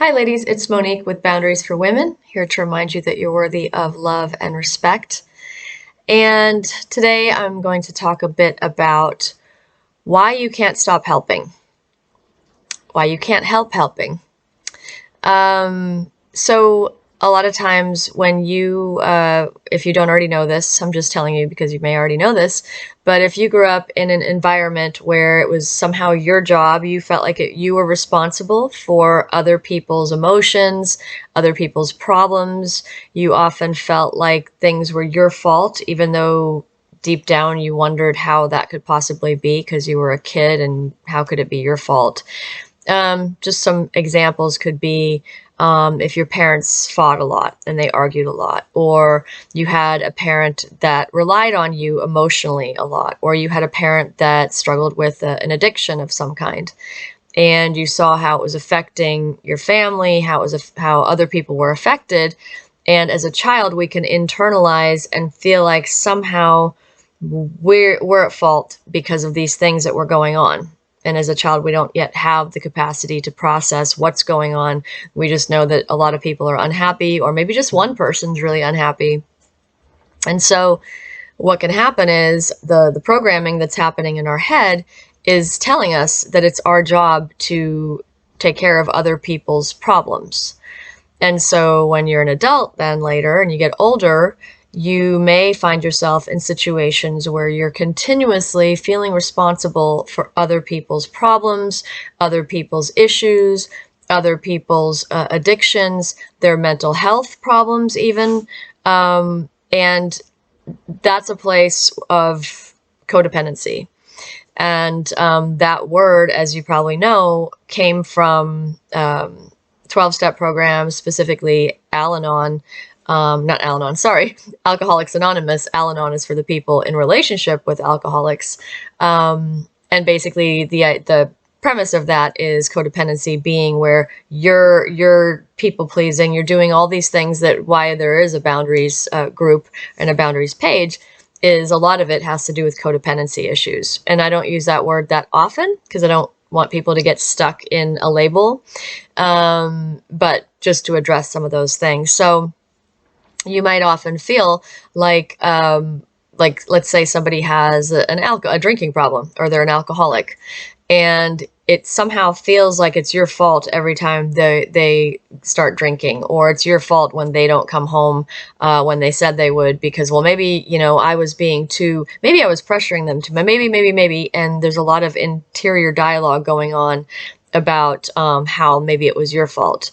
Hi ladies, it's Monique with Boundaries for Women, here to remind you that you're worthy of love and respect. And today I'm going to talk a bit about why you can't stop helping, why you can't help helping. So a lot of times when you, if you don't already know this, I'm just telling you because you may already know this, but if you grew up in an environment where it was somehow your job, you felt like you were responsible for other people's emotions, other people's problems, you often felt like things were your fault, even though deep down you wondered how that could possibly be because you were a kid and how could it be your fault. Just some examples could be if your parents fought a lot and they argued a lot, or you had a parent that relied on you emotionally a lot, or you had a parent that struggled with an addiction of some kind, and you saw how it was affecting your family, how other people were affected. And as a child, we can internalize and feel like somehow we're at fault because of these things that were going on. And as a child, we don't yet have the capacity to process what's going on. We just know that a lot of people are unhappy, or maybe just one person's really unhappy. And so what can happen is the programming that's happening in our head is telling us that it's our job to take care of other people's problems. And so when you're an adult then later and you get older, you may find yourself in situations where you're continuously feeling responsible for other people's problems, other people's issues, other people's addictions, their mental health problems even. And that's a place of codependency. And that word, as you probably know, came from 12-step programs, specifically Al-Anon. Not Al-Anon, sorry, Alcoholics Anonymous. Al-Anon is for the people in relationship with alcoholics. And basically the premise of that is codependency being where you're people pleasing, you're doing all these things that why there is a boundaries group and a boundaries page is a lot of it has to do with codependency issues. And I don't use that word that often because I don't want people to get stuck in a label, but just to address some of those things. So you might often feel like let's say somebody has a drinking problem, or they're an alcoholic, and it somehow feels like it's your fault every time they start drinking, or it's your fault when they don't come home when they said they would, because, well, maybe, I was maybe I was pressuring them to, maybe, and there's a lot of interior dialogue going on about how maybe it was your fault.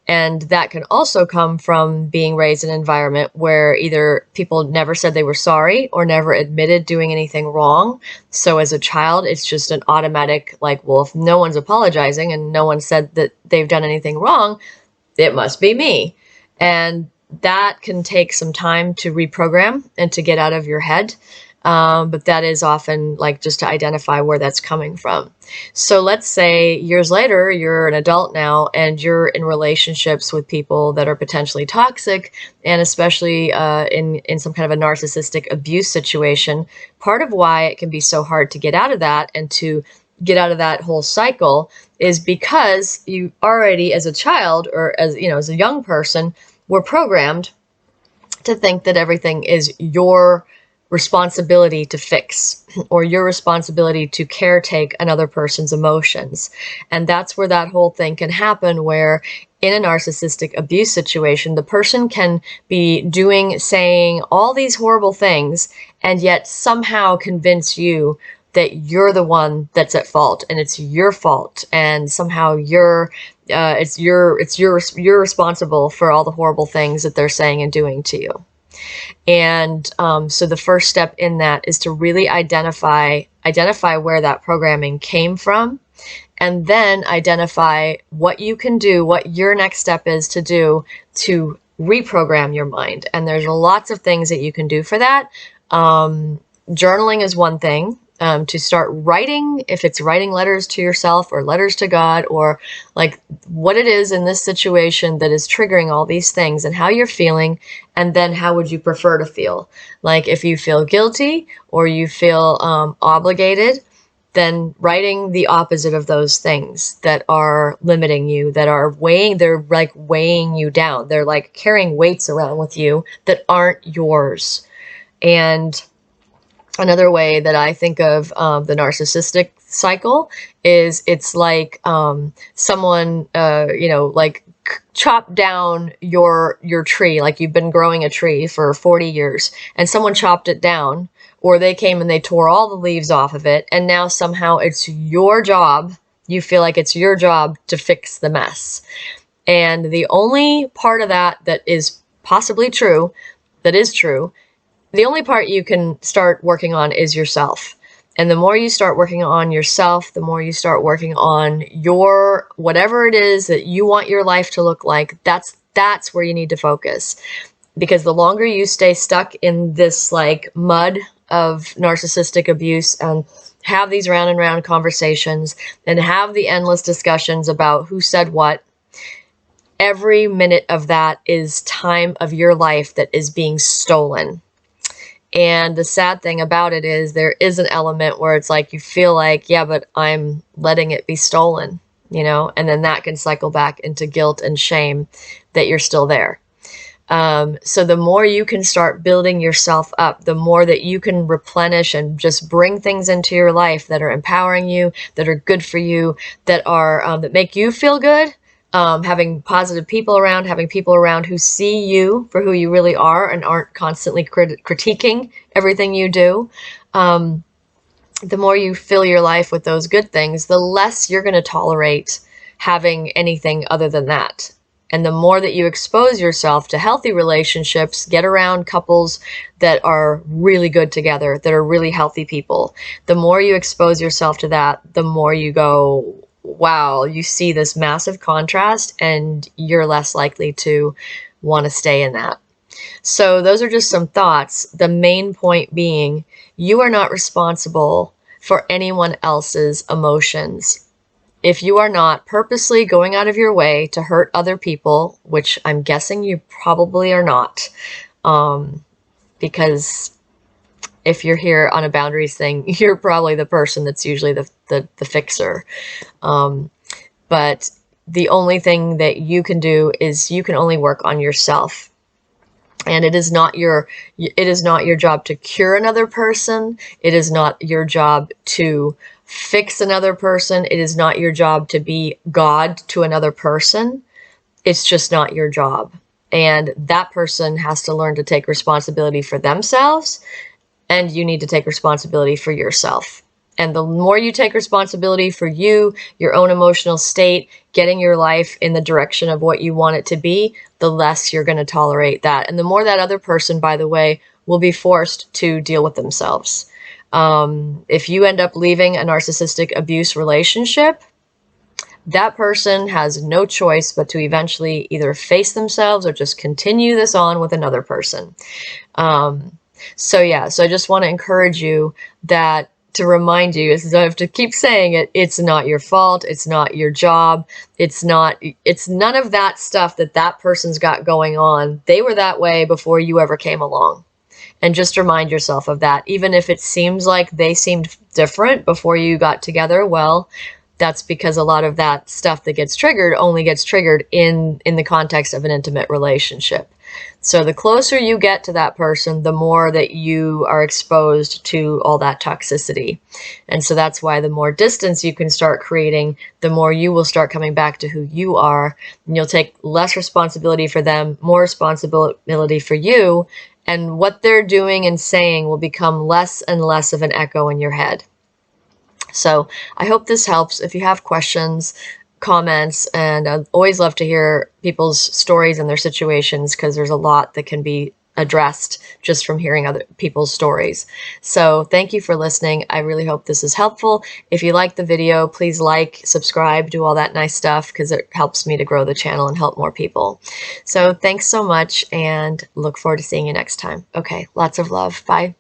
And that can also come from being raised in an environment where either people never said they were sorry or never admitted doing anything wrong. So as a child, it's just an automatic, like, well, if no one's apologizing and no one said that they've done anything wrong, it must be me. And that can take some time to reprogram and to get out of your head. But that is often like just to identify where that's coming from. So let's say years later, you're an adult now and you're in relationships with people that are potentially toxic, and especially in some kind of a narcissistic abuse situation. Part of why it can be so hard to get out of that and to get out of that whole cycle is because you already, as a child or as a young person, were programmed to think that everything is your responsibility to fix, or your responsibility to caretake another person's emotions. And that's where that whole thing can happen, where in a narcissistic abuse situation, the person can be saying all these horrible things, and yet somehow convince you that you're the one that's at fault and it's your fault, and somehow you're responsible for all the horrible things that they're saying and doing to you. And so the first step in that is to really identify where that programming came from, and then identify what you can do, what your next step is to do to reprogram your mind. And there's lots of things that you can do for that. Journaling is one thing. To start writing, if it's writing letters to yourself or letters to God, or like what it is in this situation that is triggering all these things and how you're feeling, and then how would you prefer to feel? Like if you feel guilty or you feel obligated, then writing the opposite of those things that are limiting you, that are they're like weighing you down. They're like carrying weights around with you that aren't yours. And another way that I think of the narcissistic cycle is it's like someone, like chop down your tree. Like you've been growing a tree for 40 years and someone chopped it down, or they came and they tore all the leaves off of it, and now somehow it's your job, you feel like it's your job to fix the mess. And the only part of that is possibly true, that is true, the only part you can start working on is yourself. And the more you start working on yourself, the more you start working on your, whatever it is that you want your life to look like, that's where you need to focus. Because the longer you stay stuck in this like mud of narcissistic abuse and have these round and round conversations and have the endless discussions about who said what, every minute of that is time of your life that is being stolen. And the sad thing about it is there is an element where it's like you feel like, yeah, but I'm letting it be stolen, and then that can cycle back into guilt and shame that you're still there. So the more you can start building yourself up, the more that you can replenish and just bring things into your life that are empowering you, that are good for you, that are that make you feel good. Having positive people around, having people around who see you for who you really are and aren't constantly critiquing everything you do. The more you fill your life with those good things, the less you're going to tolerate having anything other than that. And the more that you expose yourself to healthy relationships, get around couples that are really good together, that are really healthy people, the more you expose yourself to that, the more you go, wow, you see this massive contrast and you're less likely to want to stay in that. So those are just some thoughts. The main point being, you are not responsible for anyone else's emotions. If you are not purposely going out of your way to hurt other people, which I'm guessing you probably are not, because if you're here on a boundaries thing, you're probably the person that's usually the fixer. But the only thing that you can do is you can only work on yourself. And it is not your job to cure another person. It is not your job to fix another person. It is not your job to be God to another person. It's just not your job. And that person has to learn to take responsibility for themselves, and you need to take responsibility for yourself. And the more you take responsibility for you, your own emotional state, getting your life in the direction of what you want it to be, the less you're going to tolerate that. And the more that other person, by the way, will be forced to deal with themselves. If you end up leaving a narcissistic abuse relationship, that person has no choice but to eventually either face themselves or just continue this on with another person. So I just want to encourage you to remind you, as I have to keep saying it, it's not your fault. It's not your job. It's none of that stuff that person's got going on. They were that way before you ever came along. And just remind yourself of that. Even if it seems like they seemed different before you got together, well, that's because a lot of that stuff that gets triggered only gets triggered in the context of an intimate relationship. So the closer you get to that person, the more that you are exposed to all that toxicity. And so that's why the more distance you can start creating, the more you will start coming back to who you are. And you'll take less responsibility for them, more responsibility for you. And what they're doing and saying will become less and less of an echo in your head. So I hope this helps. If you have questions, comments, and I always love to hear people's stories and their situations, because there's a lot that can be addressed just from hearing other people's stories. So thank you for listening. I really hope this is helpful. If you like the video, please like, subscribe, do all that nice stuff, because it helps me to grow the channel and help more people. So thanks so much, and look forward to seeing you next time. Okay, lots of love. Bye.